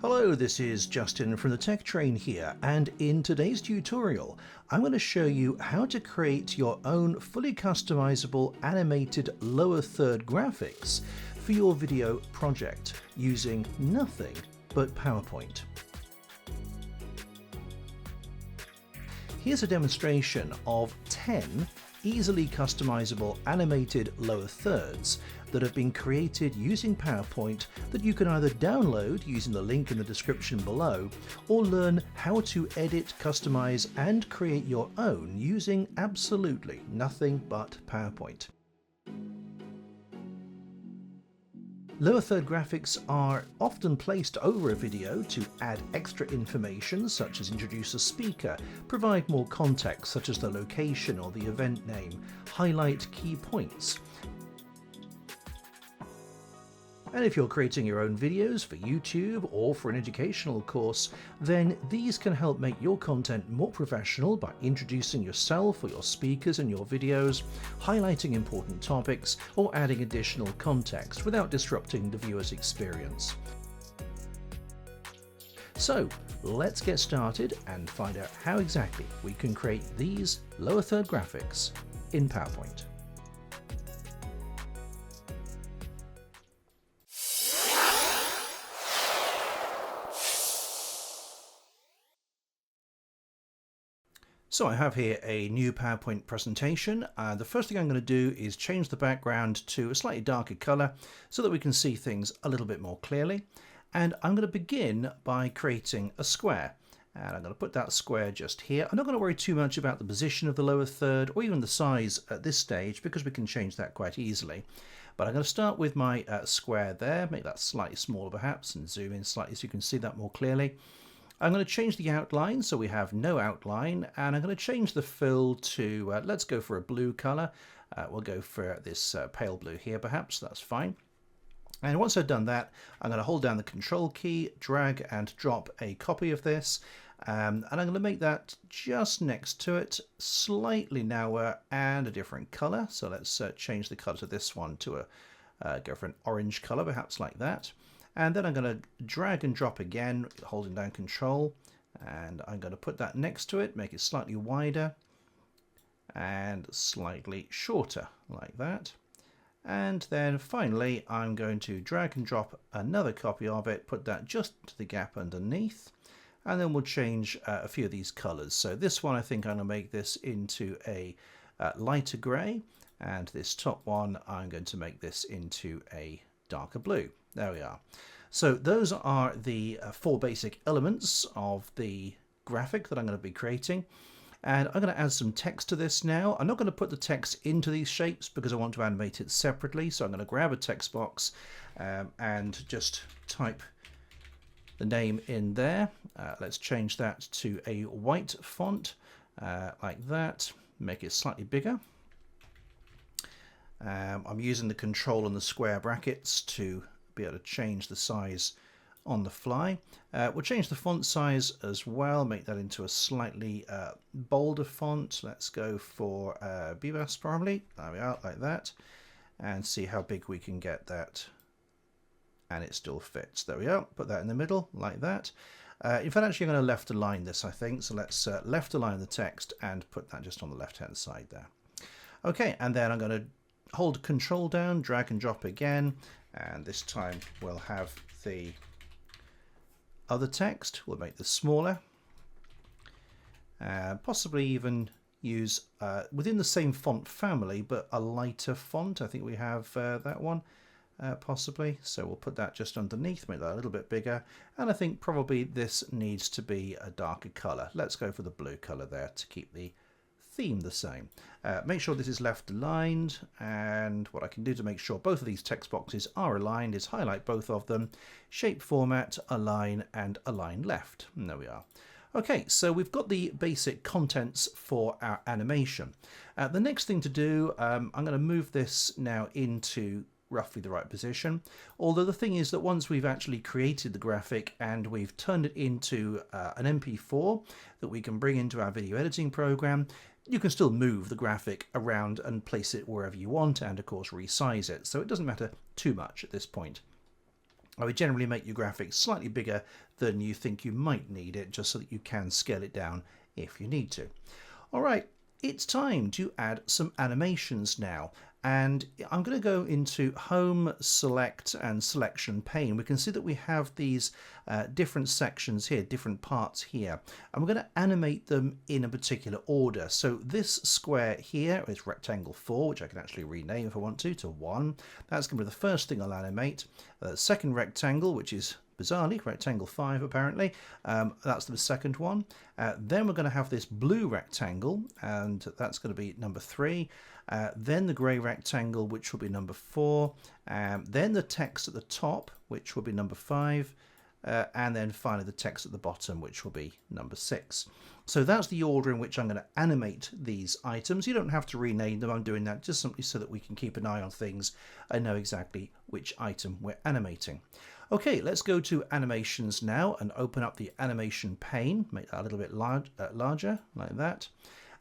Hello, this is Justin from the Tech Train here, and in today's tutorial I'm going to show you how to create your own fully customizable animated lower third graphics for your video project using nothing but PowerPoint. Here's a demonstration of 10 easily customizable animated lower thirds that have been created using PowerPoint that you can either download using the link in the description below or learn how to edit, customize and create your own using absolutely nothing but PowerPoint. Lower third graphics are often placed over a video to add extra information such as introduce a speaker, provide more context such as the location or the event name, highlight key points. And if you're creating your own videos for YouTube or for an educational course, then these can help make your content more professional by introducing yourself or your speakers in your videos, highlighting important topics, or adding additional context without disrupting the viewer's experience. So let's get started and find out how exactly we can create these lower third graphics in PowerPoint. So I have here a new PowerPoint presentation. The first thing I'm going to do is change the background to a slightly darker color so that we can see things a little bit more clearly. And I'm going to begin by creating a square. And I'm going to put that square just here. I'm not going to worry too much about the position of the lower third or even the size at this stage because we can change that quite easily. But I'm going to start with my square there, make that slightly smaller perhaps and zoom in slightly so you can see that more clearly. I'm going to change the outline so we have no outline, and I'm going to change the fill to, let's go for a blue color. We'll go for this pale blue here perhaps, that's fine. And once I've done that, I'm going to hold down the control key, drag and drop a copy of this, and I'm going to make that just next to it, slightly narrower and a different color. So let's change the color to this one to go for an orange color, perhaps like that. And then I'm going to drag and drop again, holding down control, and I'm going to put that next to it, make it slightly wider and slightly shorter like that. And then finally I'm going to drag and drop another copy of it, put that just to the gap underneath, and then we'll change a few of these colors. So this one I think I'm going to make this into a lighter gray, and this top one I'm going to make this into a darker blue. There we are. So those are the four basic elements of the graphic that I'm going to be creating. And I'm going to add some text to this now. I'm not going to put the text into these shapes because I want to animate it separately. So I'm going to grab a text box and just type the name in there. Let's change that to a white font like that. Make it slightly bigger. I'm using the control and the square brackets to be able to change the size on the fly. We'll change the font size as well, make that into a slightly bolder font. Let's go for Bebas probably. There we are, like that. And see how big we can get that. And it still fits. There we are. Put that in the middle like that. In fact, actually I'm going to left align this, I think. So let's left align the text and put that just on the left hand side there. Okay, and then I'm going to hold control down, drag and drop again, and this time we'll have the other text. We'll make this smaller, possibly even use within the same font family but a lighter font. I think we have that one possibly, so we'll put that just underneath, make that a little bit bigger, and I think probably this needs to be a darker color. Let's go for the blue color there to keep the theme the same. Make sure this is left aligned, and what I can do to make sure both of these text boxes are aligned is highlight both of them, shape format, align and align left. And there we are. Okay, so we've got the basic contents for our animation. The next thing to do, I'm going to move this now into roughly the right position. Although the thing is that once we've actually created the graphic and we've turned it into an MP4 that we can bring into our video editing program, you can still move the graphic around and place it wherever you want and of course resize it, so it doesn't matter too much at this point. I would generally make your graphics slightly bigger than you think you might need it, just so that you can scale it down if you need to. All right, it's time to add some animations now. And I'm going to go into Home, Select and Selection pane. We can see that we have these different sections here, different parts here. And we're going to animate them in a particular order. So this square here is rectangle 4, which I can actually rename if I want to 1. That's going to be the first thing I'll animate. Second rectangle, which is bizarrely rectangle 5 apparently, that's the second one. Then we're going to have this blue rectangle, and that's going to be number 3. Then the grey rectangle, which will be number 4. Then the text at the top, which will be number 5. And then finally the text at the bottom, which will be number 6. So that's the order in which I'm going to animate these items. You don't have to rename them. I'm doing that just simply so that we can keep an eye on things and know exactly which item we're animating. Okay, let's go to animations now and open up the animation pane. Make that a little bit larger, like that.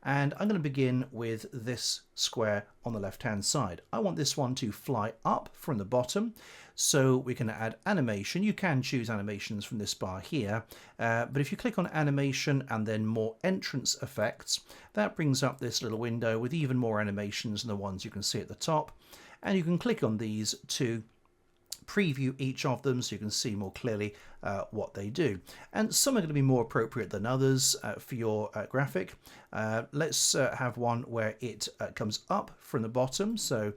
And I'm going to begin with this square on the left hand side. I want this one to fly up from the bottom, so we can add animation. You can choose animations from this bar here, but if you click on animation and then more entrance effects, that brings up this little window with even more animations than the ones you can see at the top, and you can click on these to preview each of them so you can see more clearly what they do. And some are going to be more appropriate than others for your graphic. Let's have one where it comes up from the bottom. So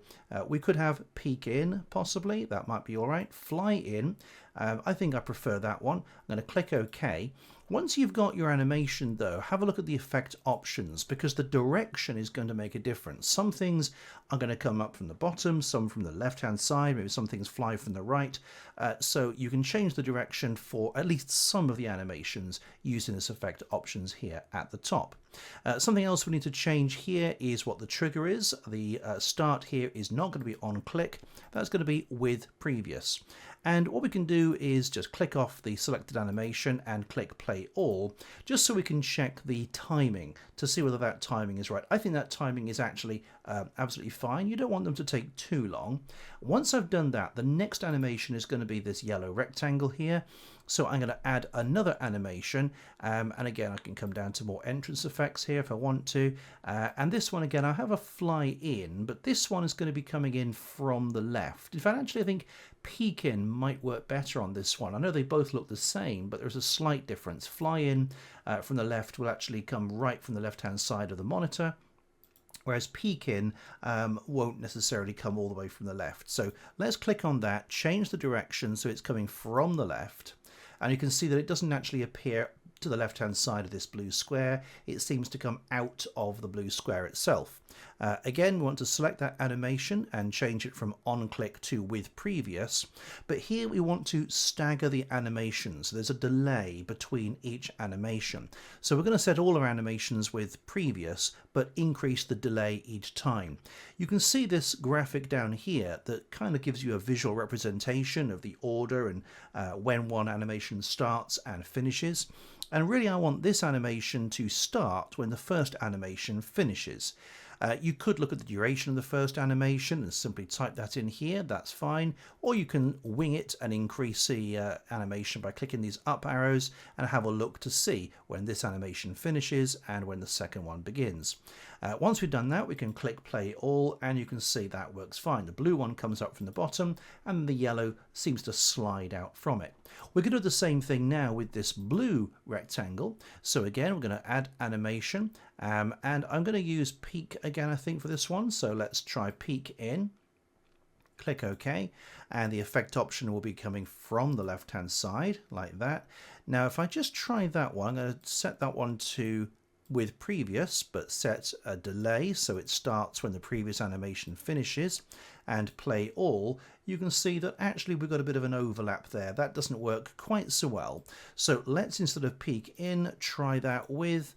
we could have peek in, possibly. That might be all right. Fly in. I think I prefer that one. I'm going to click OK. Once you've got your animation though, have a look at the effect options, because the direction is going to make a difference. Some things are going to come up from the bottom, some from the left hand side, maybe some things fly from the right. So you can change the direction for at least some of the animations using this effect options here at the top. Something else we need to change here is what the trigger is. The start here is not going to be on click, that's going to be with previous. And what we can do is just click off the selected animation and click play all, just so we can check the timing to see whether that timing is right. I think that timing is actually absolutely fine. You don't want them to take too long. Once I've done that, the next animation is going to be this yellow rectangle here. So I'm going to add another animation, and again I can come down to more entrance effects here if I want to, and this one again I have a fly in, but this one is going to be coming in from the left. In fact, actually I think peek in might work better on this one. I know they both look the same, but there's a slight difference. Fly in from the left will actually come right from the left hand side of the monitor, whereas peek in won't necessarily come all the way from the left. So let's click on that, change the direction so it's coming from the left, and you can see that it doesn't actually appear to the left hand side of this blue square. It seems to come out of the blue square itself. Again, we want to select that animation and change it from on click to with previous, but here we want to stagger the animations. There's a delay between each animation, so we're going to set all our animations with previous but increase the delay each time. You can see this graphic down here that kind of gives you a visual representation of the order and when one animation starts and finishes. And really I want this animation to start when the first animation finishes. You could look at the duration of the first animation and simply type that in here, that's fine. Or you can wing it and increase the animation by clicking these up arrows and have a look to see when this animation finishes and when the second one begins. Once we've done that, we can click play all, and you can see that works fine. The blue one comes up from the bottom and the yellow seems to slide out from it. We're going to do the same thing now with this blue rectangle. So again, we're going to add animation, and I'm going to use peek again, I think, for this one. So let's try peek in. Click OK, and the effect option will be coming from the left hand side like that. Now if I just try that one, I'm going to set that one to with previous, but set a delay so it starts when the previous animation finishes, and play all. You can see that actually we've got a bit of an overlap there. That doesn't work quite so well. So let's, instead of peek in, try that with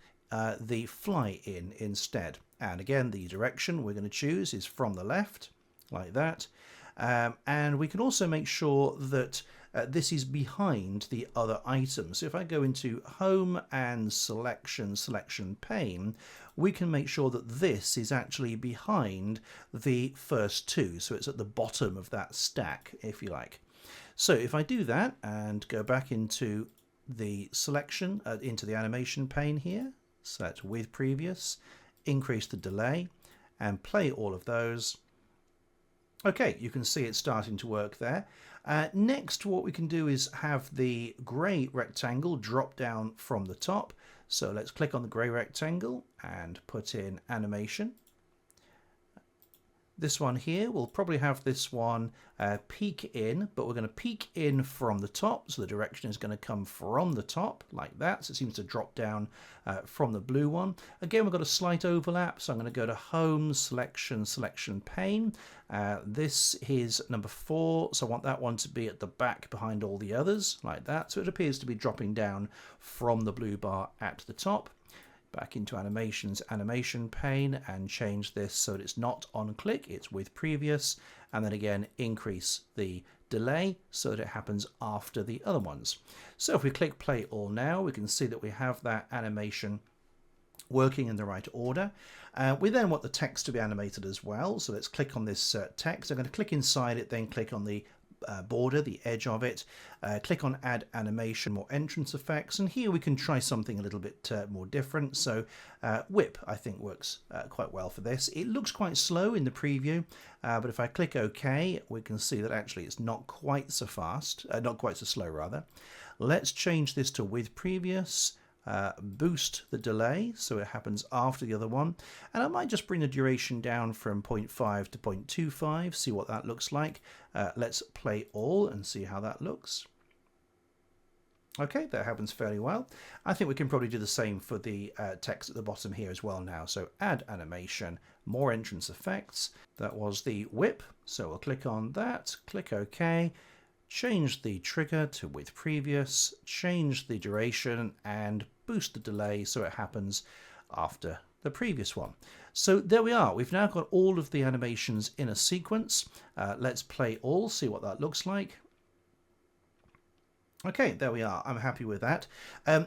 the fly in instead. And again, the direction we're going to choose is from the left like that. And we can also make sure that this is behind the other items. So if I go into Home and Selection pane, we can make sure that this is actually behind the first two. So it's at the bottom of that stack, if you like. So if I do that and go back into the selection, into the animation pane here, select with previous, increase the delay and play all of those. Okay, you can see it's starting to work there. Next, what we can do is have the grey rectangle drop down from the top. So let's click on the grey rectangle and put in animation. This one here, we'll probably have this one peek in, but we're going to peek in from the top. So the direction is going to come from the top like that. So it seems to drop down from the blue one. Again, we've got a slight overlap. So I'm going to go to Home, Selection Pane. This is number 4. So I want that one to be at the back behind all the others like that. So it appears to be dropping down from the blue bar at the top. Back into animations, animation pane, and change this so that it's not on click, it's with previous, and then again increase the delay so that it happens after the other ones. So if we click play all now, we can see that we have that animation working in the right order. We then want the text to be animated as well, so let's click on this text. I'm going to click inside it, then click on the border, the edge of it, click on add animation, more entrance effects, and here we can try something a little bit more different. So whip I think works quite well for this. It looks quite slow in the preview, but if I click OK, we can see that actually it's not quite so fast, not quite so slow rather. Let's change this to with previous. Boost the delay so it happens after the other one, and I might just bring the duration down from 0.5 to 0.25, see what that looks like. Let's play all and see how that looks. Okay, that happens fairly well. I think we can probably do the same for the text at the bottom here as well now. So add animation, more entrance effects. That was the whip, so we'll click on that, click OK. Change the trigger to with previous, change the duration and boost the delay so it happens after the previous one. So there we are. We've now got all of the animations in a sequence. Let's play all, see what that looks like. Okay, there we are. I'm happy with that.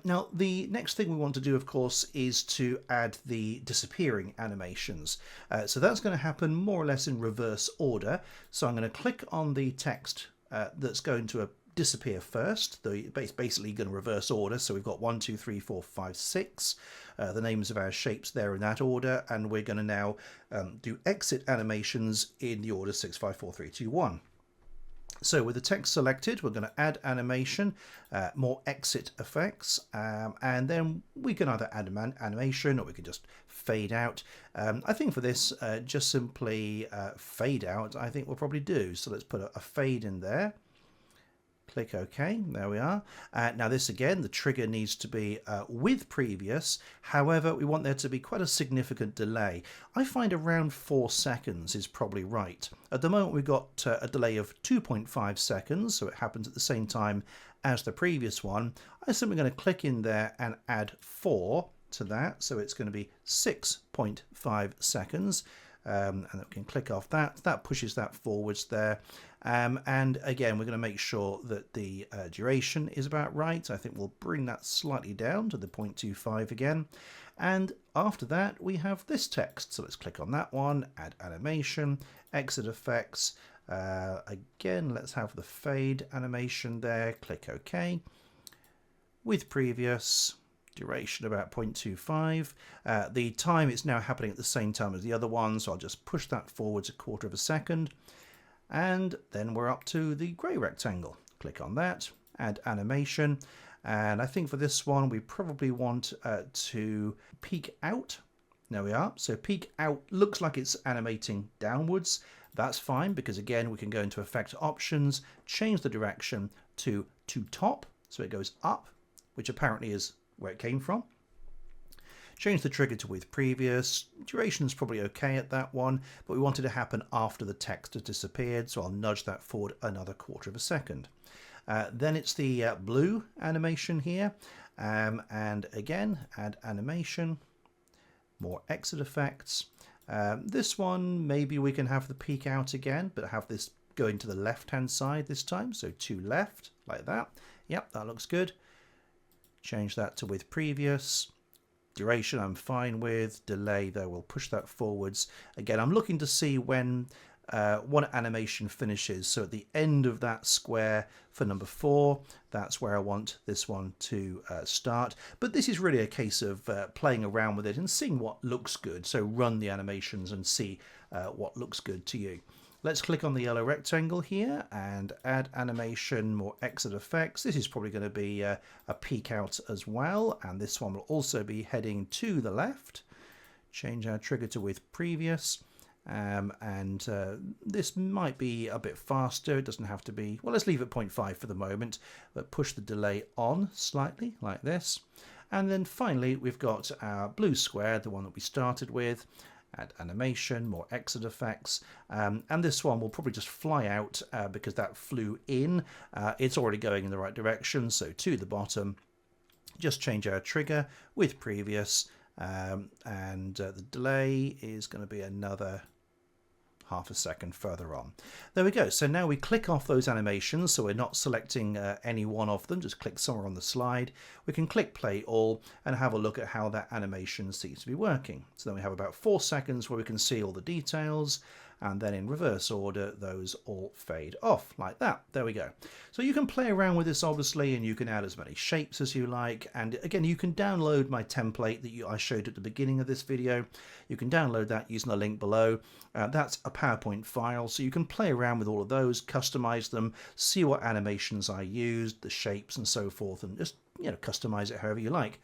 Now, the next thing we want to do, of course, is to add the disappearing animations. So that's going to happen more or less in reverse order. So I'm going to click on the text that's going to disappear first. It's basically going to reverse order. So we've got 1, 2, 3, 4, 5, 6, the names of our shapes there in that order, and we're going to now do exit animations in the order 6, 5, 4, 3, 2, 1. So with the text selected, we're going to add animation, more exit effects, and then we can either add animation or we can just fade out. I think for this, just simply fade out, I think we'll probably do. So let's put a fade in there. Click OK, there we are. Now this again, the trigger needs to be with previous. However, we want there to be quite a significant delay. I find around 4 seconds is probably right. At the moment we've got a delay of 2.5 seconds, so it happens at the same time as the previous one. I'm simply going to click in there and add 4 to that, so it's going to be 6.5 seconds. And we can click off that. That pushes that forwards there. And again, we're going to make sure that the duration is about right. I think we'll bring that slightly down to the 0.25 again. And after that, we have this text. So let's click on that one, add animation, exit effects. Again, let's have the fade animation there. Click OK. With previous. Duration about 0.25. The time is now happening at the same time as the other one, so I'll just push that forwards a quarter of a second. And then we're up to the grey rectangle. Click on that, add animation. And I think for this one, we probably want to peek out. There we are. So peek out looks like it's animating downwards. That's fine, because again, we can go into effect options, change the direction to top, so it goes up, which apparently is where it came from. Change the trigger to with previous. Duration is probably okay at that one, but we want it to happen after the text has disappeared, so I'll nudge that forward another quarter of a second. Then it's the blue animation here, and again, add animation, more exit effects. This one, maybe we can have the peek out again, but have this going to the left-hand side this time, so to left, like that. Yep, that looks good. Change that to with previous. Duration I'm fine with. Delay though, we'll push that forwards. Again, I'm looking to see when one animation finishes. So at the end of that square for number 4, that's where I want this one to start. But this is really a case of playing around with it and seeing what looks good. So run the animations and see what looks good to you. Let's click on the yellow rectangle here and add animation, more exit effects. This is probably going to be a peek out as well, and this one will also be heading to the left. Change our trigger to with previous, and this might be a bit faster. It doesn't have to be. Well, let's leave it 0.5 for the moment, but push the delay on slightly like this. And then finally, we've got our blue square, the one that we started with. Add animation, more exit effects, and this one will probably just fly out because that flew in. It's already going in the right direction, so to the bottom. Just change our trigger with previous, and the delay is going to be another half a second further on. There we go. So now we click off those animations, so we're not selecting any one of them, just click somewhere on the slide. We can click play all and have a look at how that animation seems to be working. So then we have about 4 seconds where we can see all the details, and then in reverse order those all fade off like that. There we go. So you can play around with this obviously, and you can add as many shapes as you like, and again you can download my template that I showed at the beginning of this video. You can download that using the link below. That's a PowerPoint file, so you can play around with all of those, customize them, see what animations I used, the shapes and so forth, and just customize it however you like.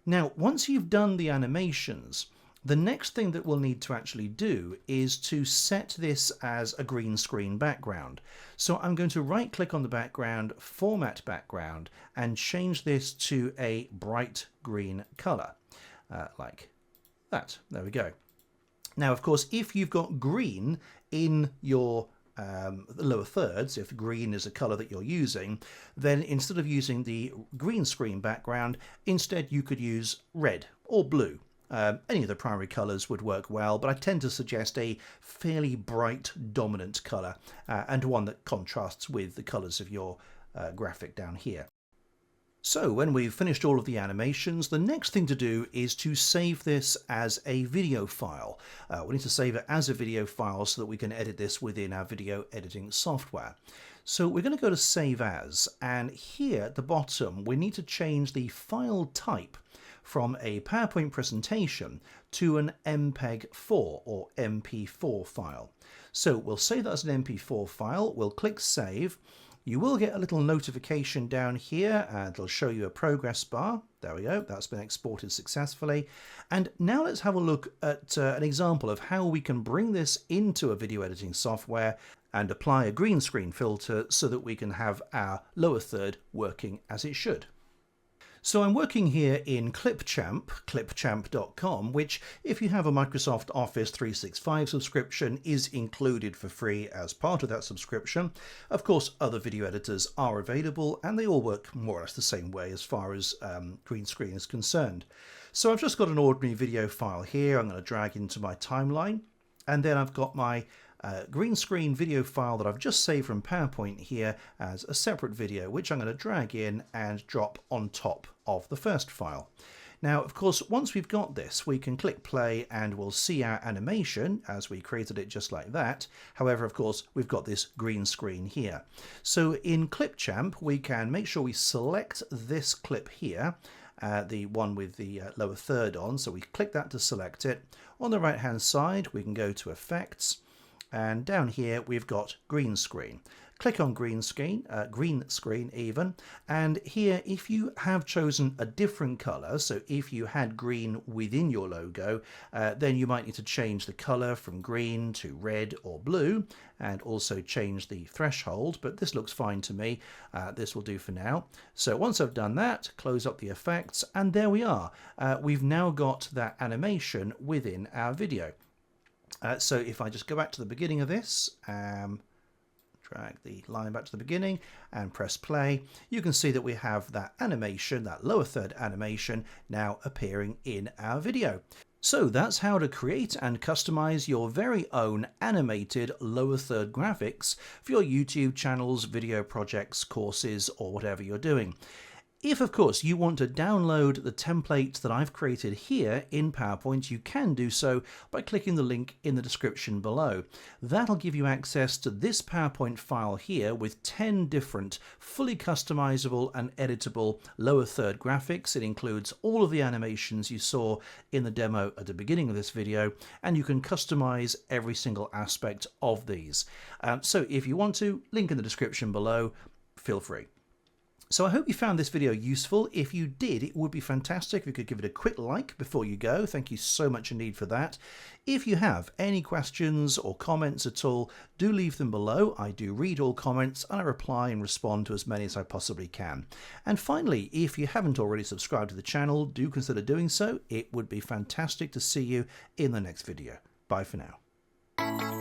Now once you've done the animations, the next thing that we'll need to actually do is to set this as a green screen background. So I'm going to right click on the background, format background, and change this to a bright green color, like that. There we go. Now, of course, if you've got green in your lower thirds, if green is a color that you're using, then instead of using the green screen background, instead you could use red or blue. Any of the primary colours would work well, but I tend to suggest a fairly bright dominant colour and one that contrasts with the colours of your graphic down here. So when we've finished all of the animations, the next thing to do is to save this as a video file. We need to save it as a video file so that we can edit this within our video editing software. So we're going to go to Save As, and here at the bottom we need to change the file type from a PowerPoint presentation to an MPEG-4 or MP4 file. So we'll save that as an MP4 file, we'll click Save. You will get a little notification down here and it'll show you a progress bar. There we go, that's been exported successfully. And now let's have a look at an example of how we can bring this into a video editing software and apply a green screen filter so that we can have our lower third working as it should. So I'm working here in Clipchamp, clipchamp.com, which if you have a Microsoft Office 365 subscription is included for free as part of that subscription. Of course, other video editors are available and they all work more or less the same way as far as green screen is concerned. So I've just got an ordinary video file here. I'm going to drag into my timeline, and then I've got my green screen video file that I've just saved from PowerPoint here as a separate video, which I'm going to drag in and drop on top of the first file. Now, of course, once we've got this, we can click play and we'll see our animation as we created it just like that. However, of course, we've got this green screen here. So in Clipchamp, we can make sure we select this clip here, the one with the lower third on. So we click that to select it. On the right hand side, we can go to Effects. And down here we've got green screen. Click on green screen even, and here if you have chosen a different color, so if you had green within your logo, then you might need to change the color from green to red or blue, and also change the threshold, but this looks fine to me. This will do for now. So once I've done that, close up the effects, and there we are. We've now got that animation within our video. So if I just go back to the beginning of this, drag the line back to the beginning and press play, you can see that we have that animation, that lower third animation, now appearing in our video. So that's how to create and customize your very own animated lower third graphics for your YouTube channels, video projects, courses, or whatever you're doing. If, of course, you want to download the templates that I've created here in PowerPoint, you can do so by clicking the link in the description below. That'll give you access to this PowerPoint file here with 10 different fully customizable and editable lower third graphics. It includes all of the animations you saw in the demo at the beginning of this video, and you can customize every single aspect of these. So if you want to, link in the description below, feel free. So I hope you found this video useful. If you did, it would be fantastic if you could give it a quick like before you go. Thank you so much indeed for that. If you have any questions or comments at all, do leave them below. I do read all comments and I reply and respond to as many as I possibly can. And finally, if you haven't already subscribed to the channel, do consider doing so. It would be fantastic to see you in the next video. Bye for now.